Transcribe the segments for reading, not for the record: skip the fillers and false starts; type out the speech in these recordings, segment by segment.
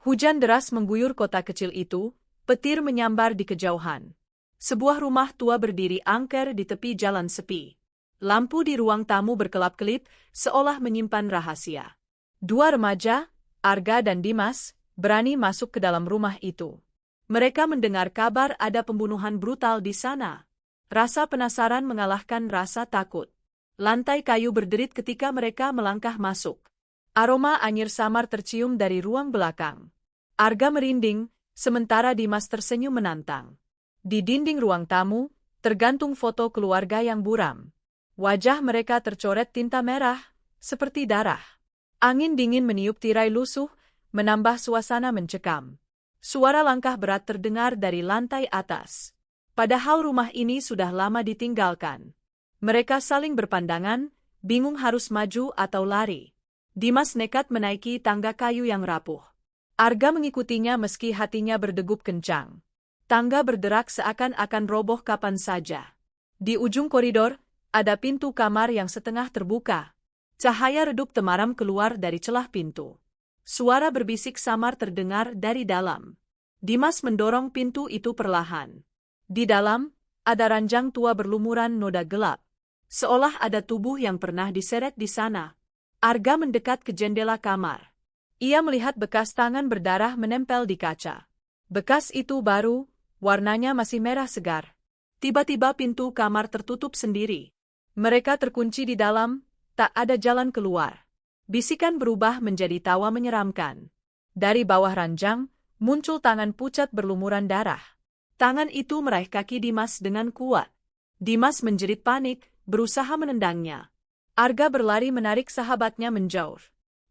Hujan deras mengguyur kota kecil itu, petir menyambar di kejauhan. Sebuah rumah tua berdiri angker di tepi jalan sepi. Lampu di ruang tamu berkelap-kelip, seolah menyimpan rahasia. Dua remaja, Arga dan Dimas, berani masuk ke dalam rumah itu. Mereka mendengar kabar ada pembunuhan brutal di sana. Rasa penasaran mengalahkan rasa takut. Lantai kayu berderit ketika mereka melangkah masuk. Aroma anyir samar tercium dari ruang belakang. Arga merinding, sementara Dimas tersenyum menantang. Di dinding ruang tamu, tergantung foto keluarga yang buram. Wajah mereka tercoret tinta merah, seperti darah. Angin dingin meniup tirai lusuh, menambah suasana mencekam. Suara langkah berat terdengar dari lantai atas. Padahal rumah ini sudah lama ditinggalkan. Mereka saling berpandangan, bingung harus maju atau lari. Dimas nekat menaiki tangga kayu yang rapuh. Arga mengikutinya meski hatinya berdegup kencang. Tangga berderak seakan-akan roboh kapan saja. Di ujung koridor, ada pintu kamar yang setengah terbuka. Cahaya redup temaram keluar dari celah pintu. Suara berbisik samar terdengar dari dalam. Dimas mendorong pintu itu perlahan. Di dalam, ada ranjang tua berlumuran noda gelap. Seolah ada tubuh yang pernah diseret di sana. Arga mendekat ke jendela kamar. Ia melihat bekas tangan berdarah menempel di kaca. Bekas itu baru, warnanya masih merah segar. Tiba-tiba pintu kamar tertutup sendiri. Mereka terkunci di dalam, tak ada jalan keluar. Bisikan berubah menjadi tawa menyeramkan. Dari bawah ranjang, muncul tangan pucat berlumuran darah. Tangan itu meraih kaki Dimas dengan kuat. Dimas menjerit panik, berusaha menendangnya. Arga berlari menarik sahabatnya menjauh.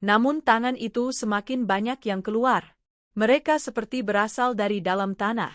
Namun tangan itu semakin banyak yang keluar. Mereka seperti berasal dari dalam tanah.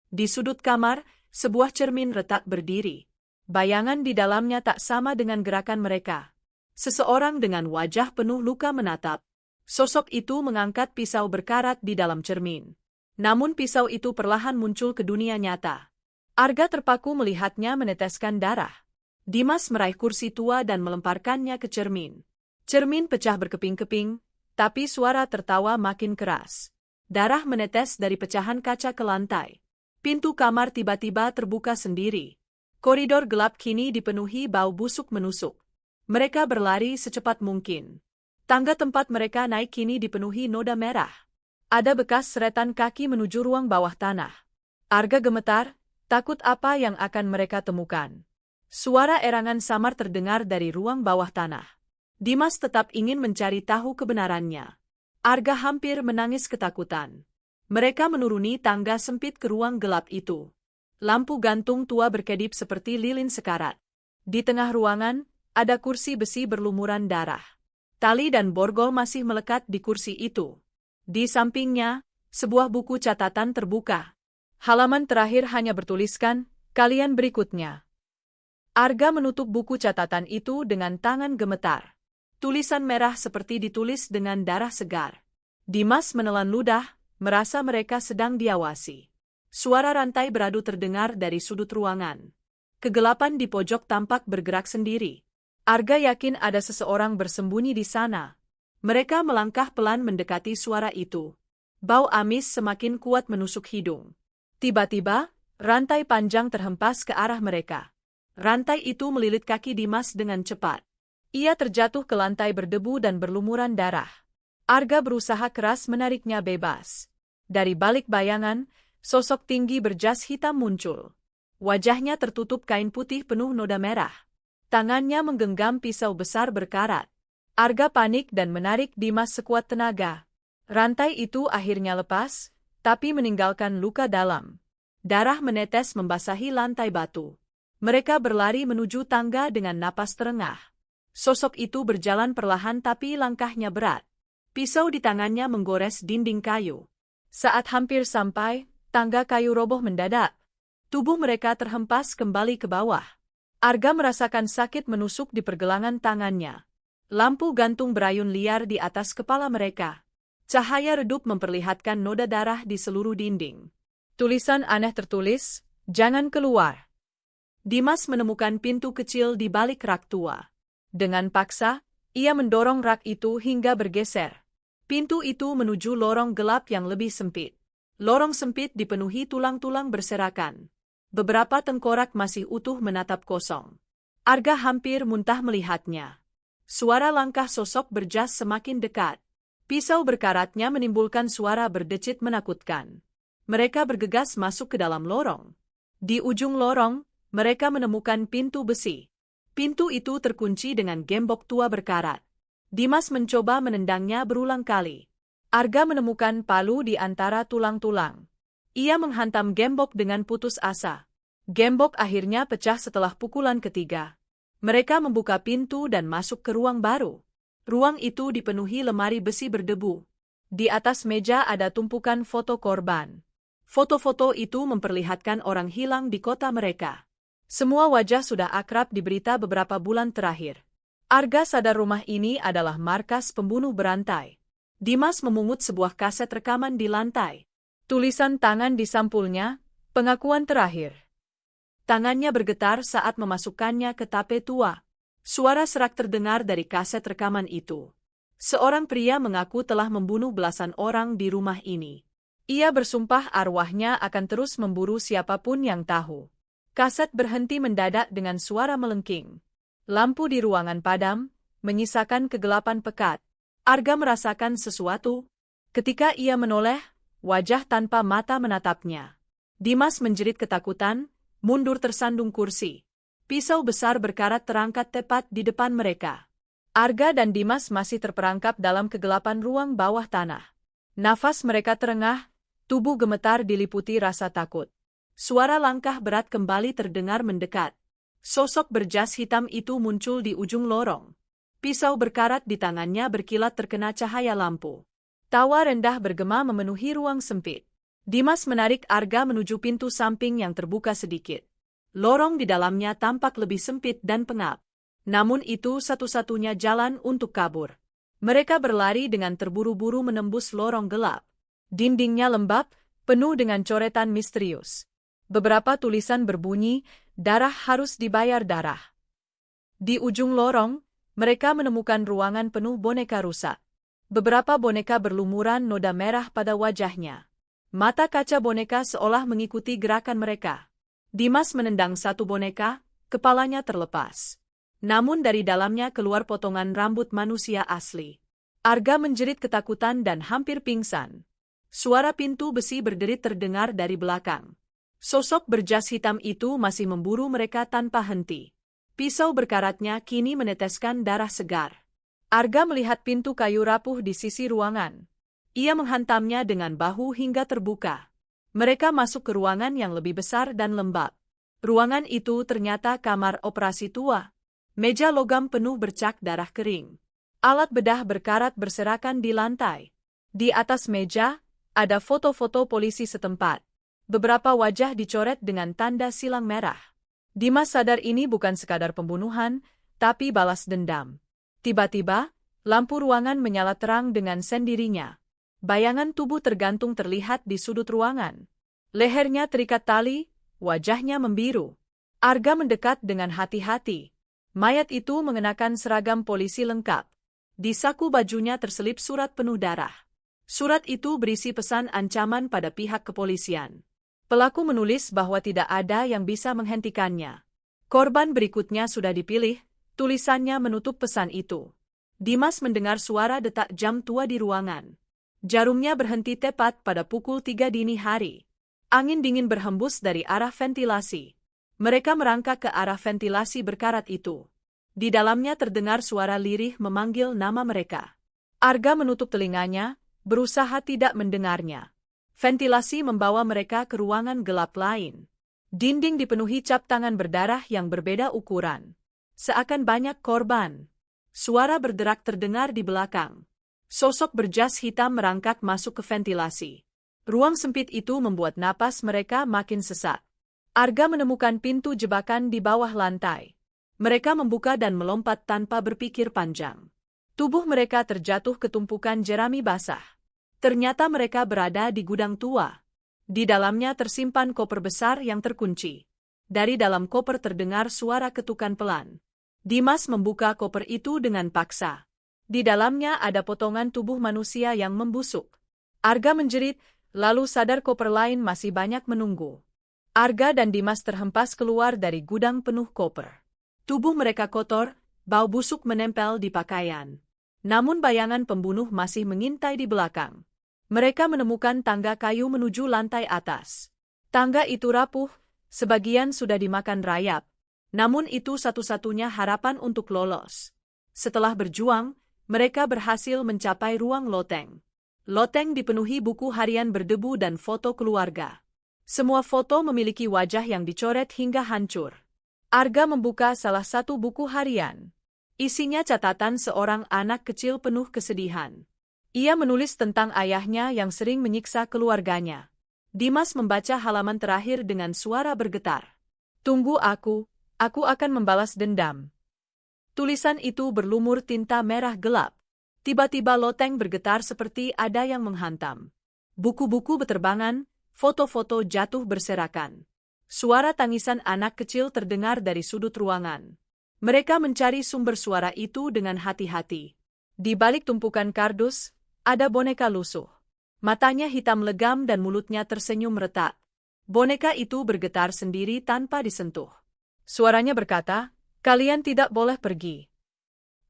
Di sudut kamar, sebuah cermin retak berdiri. Bayangan di dalamnya tak sama dengan gerakan mereka. Seseorang dengan wajah penuh luka menatap. Sosok itu mengangkat pisau berkarat di dalam cermin. Namun pisau itu perlahan muncul ke dunia nyata. Arga terpaku melihatnya meneteskan darah. Dimas meraih kursi tua dan melemparkannya ke cermin. Cermin pecah berkeping-keping, tapi suara tertawa makin keras. Darah menetes dari pecahan kaca ke lantai. Pintu kamar tiba-tiba terbuka sendiri. Koridor gelap kini dipenuhi bau busuk menusuk. Mereka berlari secepat mungkin. Tangga tempat mereka naik kini dipenuhi noda merah. Ada bekas seretan kaki menuju ruang bawah tanah. Arga gemetar, takut apa yang akan mereka temukan. Suara erangan samar terdengar dari ruang bawah tanah. Dimas tetap ingin mencari tahu kebenarannya. Arga hampir menangis ketakutan. Mereka menuruni tangga sempit ke ruang gelap itu. Lampu gantung tua berkedip seperti lilin sekarat. Di tengah ruangan, ada kursi besi berlumuran darah. Tali dan borgol masih melekat di kursi itu. Di sampingnya, sebuah buku catatan terbuka. Halaman terakhir hanya bertuliskan, "Kalian berikutnya." Arga menutup buku catatan itu dengan tangan gemetar. Tulisan merah seperti ditulis dengan darah segar. Dimas menelan ludah, merasa mereka sedang diawasi. Suara rantai beradu terdengar dari sudut ruangan. Kegelapan di pojok tampak bergerak sendiri. Arga yakin ada seseorang bersembunyi di sana. Mereka melangkah pelan mendekati suara itu. Bau amis semakin kuat menusuk hidung. Tiba-tiba, rantai panjang terhempas ke arah mereka. Rantai itu melilit kaki Dimas dengan cepat. Ia terjatuh ke lantai berdebu dan berlumuran darah. Arga berusaha keras menariknya bebas. Dari balik bayangan, sosok tinggi berjas hitam muncul. Wajahnya tertutup kain putih penuh noda merah. Tangannya menggenggam pisau besar berkarat. Arga panik dan menarik Dimas sekuat tenaga. Rantai itu akhirnya lepas, tapi meninggalkan luka dalam. Darah menetes membasahi lantai batu. Mereka berlari menuju tangga dengan napas terengah. Sosok itu berjalan perlahan tapi langkahnya berat. Pisau di tangannya menggores dinding kayu. Saat hampir sampai, tangga kayu roboh mendadak. Tubuh mereka terhempas kembali ke bawah. Arga merasakan sakit menusuk di pergelangan tangannya. Lampu gantung berayun liar di atas kepala mereka. Cahaya redup memperlihatkan noda darah di seluruh dinding. Tulisan aneh tertulis, "Jangan keluar." Dimas menemukan pintu kecil di balik rak tua. Dengan paksa, ia mendorong rak itu hingga bergeser. Pintu itu menuju lorong gelap yang lebih sempit. Lorong sempit dipenuhi tulang-tulang berserakan. Beberapa tengkorak masih utuh menatap kosong. Arga hampir muntah melihatnya. Suara langkah sosok berjas semakin dekat. Pisau berkaratnya menimbulkan suara berdecit menakutkan. Mereka bergegas masuk ke dalam lorong. Di ujung lorong, mereka menemukan pintu besi. Pintu itu terkunci dengan gembok tua berkarat. Dimas mencoba menendangnya berulang kali. Arga menemukan palu di antara tulang-tulang. Ia menghantam gembok dengan putus asa. Gembok akhirnya pecah setelah pukulan ketiga. Mereka membuka pintu dan masuk ke ruang baru. Ruang itu dipenuhi lemari besi berdebu. Di atas meja ada tumpukan foto korban. Foto-foto itu memperlihatkan orang hilang di kota mereka. Semua wajah sudah akrab di berita beberapa bulan terakhir. Arga sadar rumah ini adalah markas pembunuh berantai. Dimas memungut sebuah kaset rekaman di lantai. Tulisan tangan di sampulnya, pengakuan terakhir. Tangannya bergetar saat memasukkannya ke tape tua. Suara serak terdengar dari kaset rekaman itu. Seorang pria mengaku telah membunuh belasan orang di rumah ini. Ia bersumpah arwahnya akan terus memburu siapapun yang tahu. Kaset berhenti mendadak dengan suara melengking. Lampu di ruangan padam, menyisakan kegelapan pekat. Arga merasakan sesuatu. Ketika ia menoleh, wajah tanpa mata menatapnya. Dimas menjerit ketakutan, mundur tersandung kursi. Pisau besar berkarat terangkat tepat di depan mereka. Arga dan Dimas masih terperangkap dalam kegelapan ruang bawah tanah. Nafas mereka terengah, tubuh gemetar diliputi rasa takut. Suara langkah berat kembali terdengar mendekat. Sosok berjas hitam itu muncul di ujung lorong. Pisau berkarat di tangannya berkilat terkena cahaya lampu. Tawa rendah bergema memenuhi ruang sempit. Dimas menarik Arga menuju pintu samping yang terbuka sedikit. Lorong di dalamnya tampak lebih sempit dan pengap. Namun itu satu-satunya jalan untuk kabur. Mereka berlari dengan terburu-buru menembus lorong gelap. Dindingnya lembab, penuh dengan coretan misterius. Beberapa tulisan berbunyi, darah harus dibayar darah. Di ujung lorong, mereka menemukan ruangan penuh boneka rusak. Beberapa boneka berlumuran noda merah pada wajahnya. Mata kaca boneka seolah mengikuti gerakan mereka. Dimas menendang satu boneka, kepalanya terlepas. Namun dari dalamnya keluar potongan rambut manusia asli. Arga menjerit ketakutan dan hampir pingsan. Suara pintu besi berderit terdengar dari belakang. Sosok berjas hitam itu masih memburu mereka tanpa henti. Pisau berkaratnya kini meneteskan darah segar. Arga melihat pintu kayu rapuh di sisi ruangan. Ia menghantamnya dengan bahu hingga terbuka. Mereka masuk ke ruangan yang lebih besar dan lembab. Ruangan itu ternyata kamar operasi tua. Meja logam penuh bercak darah kering. Alat bedah berkarat berserakan di lantai. Di atas meja, ada foto-foto polisi setempat. Beberapa wajah dicoret dengan tanda silang merah. Dimas sadar ini bukan sekadar pembunuhan, tapi balas dendam. Tiba-tiba, lampu ruangan menyala terang dengan sendirinya. Bayangan tubuh tergantung terlihat di sudut ruangan. Lehernya terikat tali, wajahnya membiru. Arga mendekat dengan hati-hati. Mayat itu mengenakan seragam polisi lengkap. Di saku bajunya terselip surat penuh darah. Surat itu berisi pesan ancaman pada pihak kepolisian. Pelaku menulis bahwa tidak ada yang bisa menghentikannya. Korban berikutnya sudah dipilih, tulisannya menutup pesan itu. Dimas mendengar suara detak jam tua di ruangan. Jarumnya berhenti tepat pada pukul 3 dini hari. Angin dingin berhembus dari arah ventilasi. Mereka merangkak ke arah ventilasi berkarat itu. Di dalamnya terdengar suara lirih memanggil nama mereka. Arga menutup telinganya, berusaha tidak mendengarnya. Ventilasi membawa mereka ke ruangan gelap lain. Dinding dipenuhi cap tangan berdarah yang berbeda ukuran. Seakan banyak korban. Suara berderak terdengar di belakang. Sosok berjas hitam merangkak masuk ke ventilasi. Ruang sempit itu membuat napas mereka makin sesak. Arga menemukan pintu jebakan di bawah lantai. Mereka membuka dan melompat tanpa berpikir panjang. Tubuh mereka terjatuh ke tumpukan jerami basah. Ternyata mereka berada di gudang tua. Di dalamnya tersimpan koper besar yang terkunci. Dari dalam koper terdengar suara ketukan pelan. Dimas membuka koper itu dengan paksa. Di dalamnya ada potongan tubuh manusia yang membusuk. Arga menjerit, lalu sadar koper lain masih banyak menunggu. Arga dan Dimas terhempas keluar dari gudang penuh koper. Tubuh mereka kotor, bau busuk menempel di pakaian. Namun bayangan pembunuh masih mengintai di belakang. Mereka menemukan tangga kayu menuju lantai atas. Tangga itu rapuh, sebagian sudah dimakan rayap. Namun itu satu-satunya harapan untuk lolos. Setelah berjuang, mereka berhasil mencapai ruang loteng. Loteng dipenuhi buku harian berdebu dan foto keluarga. Semua foto memiliki wajah yang dicoret hingga hancur. Arga membuka salah satu buku harian. Isinya catatan seorang anak kecil penuh kesedihan. Ia menulis tentang ayahnya yang sering menyiksa keluarganya. Dimas membaca halaman terakhir dengan suara bergetar. "Tunggu aku akan membalas dendam." Tulisan itu berlumur tinta merah gelap. Tiba-tiba loteng bergetar seperti ada yang menghantam. Buku-buku beterbangan, foto-foto jatuh berserakan. Suara tangisan anak kecil terdengar dari sudut ruangan. Mereka mencari sumber suara itu dengan hati-hati. Di balik tumpukan kardus, ada boneka lusuh. Matanya hitam legam dan mulutnya tersenyum retak. Boneka itu bergetar sendiri tanpa disentuh. Suaranya berkata, "Kalian tidak boleh pergi."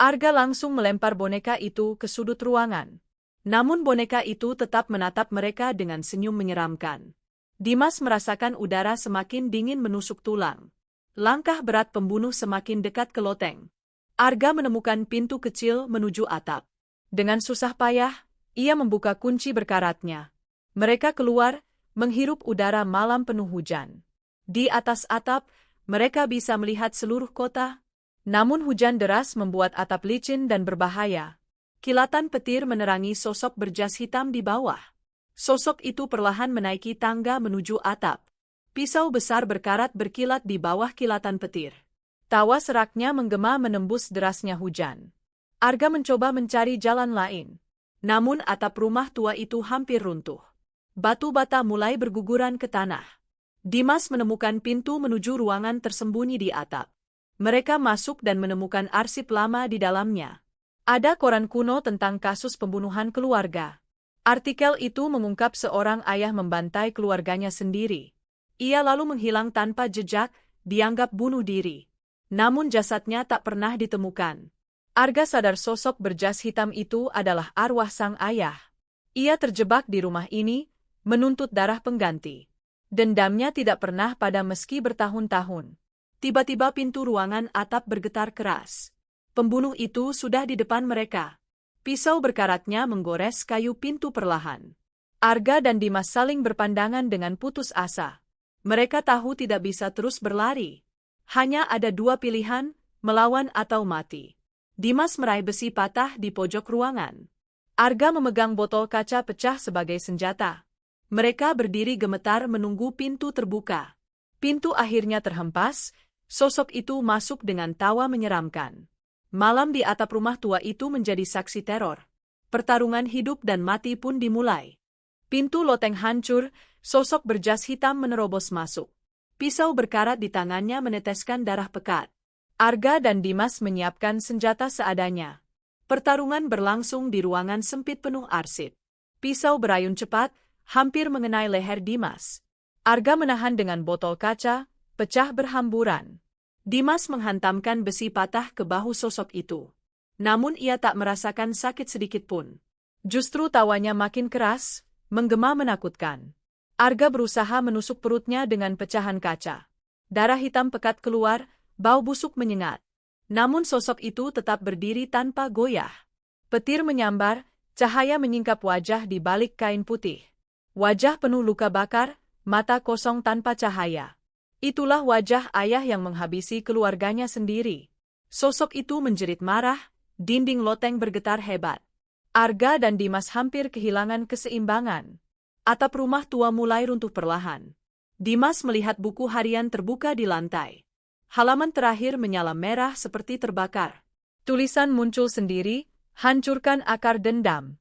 Arga langsung melempar boneka itu ke sudut ruangan. Namun boneka itu tetap menatap mereka dengan senyum menyeramkan. Dimas merasakan udara semakin dingin menusuk tulang. Langkah berat pembunuh semakin dekat ke loteng. Arga menemukan pintu kecil menuju atap. Dengan susah payah, ia membuka kunci berkaratnya. Mereka keluar, menghirup udara malam penuh hujan. Di atas atap, mereka bisa melihat seluruh kota. Namun hujan deras membuat atap licin dan berbahaya. Kilatan petir menerangi sosok berjas hitam di bawah. Sosok itu perlahan menaiki tangga menuju atap. Pisau besar berkarat berkilat di bawah kilatan petir. Tawa seraknya menggema menembus derasnya hujan. Arga mencoba mencari jalan lain. Namun atap rumah tua itu hampir runtuh. Batu bata mulai berguguran ke tanah. Dimas menemukan pintu menuju ruangan tersembunyi di atap. Mereka masuk dan menemukan arsip lama di dalamnya. Ada koran kuno tentang kasus pembunuhan keluarga. Artikel itu mengungkap seorang ayah membantai keluarganya sendiri. Ia lalu menghilang tanpa jejak, dianggap bunuh diri. Namun jasadnya tak pernah ditemukan. Arga sadar sosok berjas hitam itu adalah arwah sang ayah. Ia terjebak di rumah ini, menuntut darah pengganti. Dendamnya tidak pernah padam meski bertahun-tahun. Tiba-tiba pintu ruangan atap bergetar keras. Pembunuh itu sudah di depan mereka. Pisau berkaratnya menggores kayu pintu perlahan. Arga dan Dimas saling berpandangan dengan putus asa. Mereka tahu tidak bisa terus berlari. Hanya ada dua pilihan, melawan atau mati. Dimas meraih besi patah di pojok ruangan. Arga memegang botol kaca pecah sebagai senjata. Mereka berdiri gemetar menunggu pintu terbuka. Pintu akhirnya terhempas. Sosok itu masuk dengan tawa menyeramkan. Malam di atap rumah tua itu menjadi saksi teror. Pertarungan hidup dan mati pun dimulai. Pintu loteng hancur, sosok berjas hitam menerobos masuk. Pisau berkarat di tangannya meneteskan darah pekat. Arga dan Dimas menyiapkan senjata seadanya. Pertarungan berlangsung di ruangan sempit penuh arsip. Pisau berayun cepat, hampir mengenai leher Dimas. Arga menahan dengan botol kaca, pecah berhamburan. Dimas menghantamkan besi patah ke bahu sosok itu. Namun ia tak merasakan sakit sedikit pun. Justru tawanya makin keras, menggema menakutkan. Arga berusaha menusuk perutnya dengan pecahan kaca. Darah hitam pekat keluar, bau busuk menyengat. Namun sosok itu tetap berdiri tanpa goyah. Petir menyambar, cahaya menyingkap wajah di balik kain putih. Wajah penuh luka bakar, mata kosong tanpa cahaya. Itulah wajah ayah yang menghabisi keluarganya sendiri. Sosok itu menjerit marah, dinding loteng bergetar hebat. Arga dan Dimas hampir kehilangan keseimbangan. Atap rumah tua mulai runtuh perlahan. Dimas melihat buku harian terbuka di lantai. Halaman terakhir menyala merah seperti terbakar. Tulisan muncul sendiri, hancurkan akar dendam.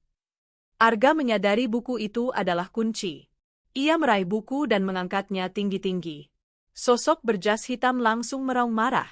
Arga menyadari buku itu adalah kunci. Ia meraih buku dan mengangkatnya tinggi-tinggi. Sosok berjas hitam langsung meraung marah.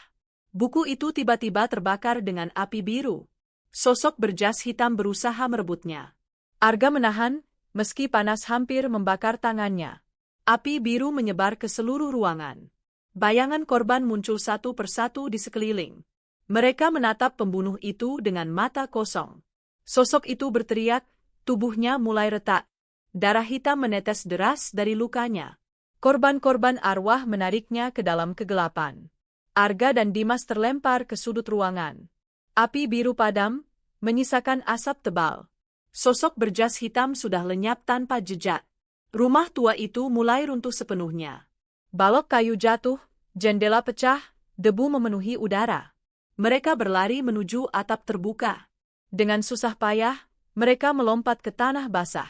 Buku itu tiba-tiba terbakar dengan api biru. Sosok berjas hitam berusaha merebutnya. Arga menahan, meski panas hampir membakar tangannya. Api biru menyebar ke seluruh ruangan. Bayangan korban muncul satu persatu di sekeliling. Mereka menatap pembunuh itu dengan mata kosong. Sosok itu berteriak, tubuhnya mulai retak. Darah hitam menetes deras dari lukanya. Korban-korban arwah menariknya ke dalam kegelapan. Arga dan Dimas terlempar ke sudut ruangan. Api biru padam, menyisakan asap tebal. Sosok berjas hitam sudah lenyap tanpa jejak. Rumah tua itu mulai runtuh sepenuhnya. Balok kayu jatuh, jendela pecah, debu memenuhi udara. Mereka berlari menuju atap terbuka. Dengan susah payah, mereka melompat ke tanah basah.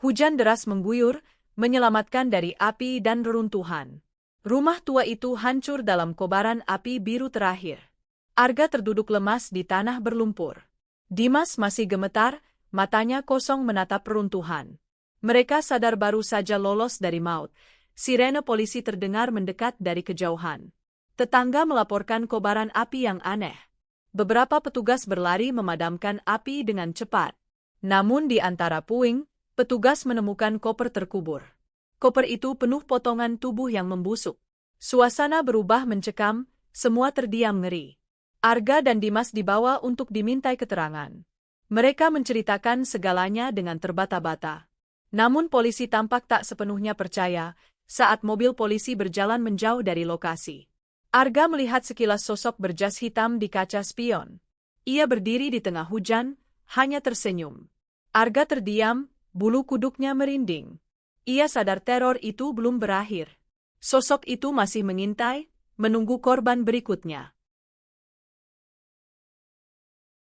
Hujan deras mengguyur, menyelamatkan dari api dan reruntuhan. Rumah tua itu hancur dalam kobaran api biru terakhir. Arga terduduk lemas di tanah berlumpur. Dimas masih gemetar, matanya kosong menatap reruntuhan. Mereka sadar baru saja lolos dari maut. Sirene polisi terdengar mendekat dari kejauhan. Tetangga melaporkan kobaran api yang aneh. Beberapa petugas berlari memadamkan api dengan cepat. Namun di antara puing, petugas menemukan koper terkubur. Koper itu penuh potongan tubuh yang membusuk. Suasana berubah mencekam, semua terdiam ngeri. Arga dan Dimas dibawa untuk dimintai keterangan. Mereka menceritakan segalanya dengan terbata-bata. Namun polisi tampak tak sepenuhnya percaya saat mobil polisi berjalan menjauh dari lokasi. Arga melihat sekilas sosok berjas hitam di kaca spion. Ia berdiri di tengah hujan, hanya tersenyum. Arga terdiam, bulu kuduknya merinding. Ia sadar teror itu belum berakhir. Sosok itu masih mengintai, menunggu korban berikutnya.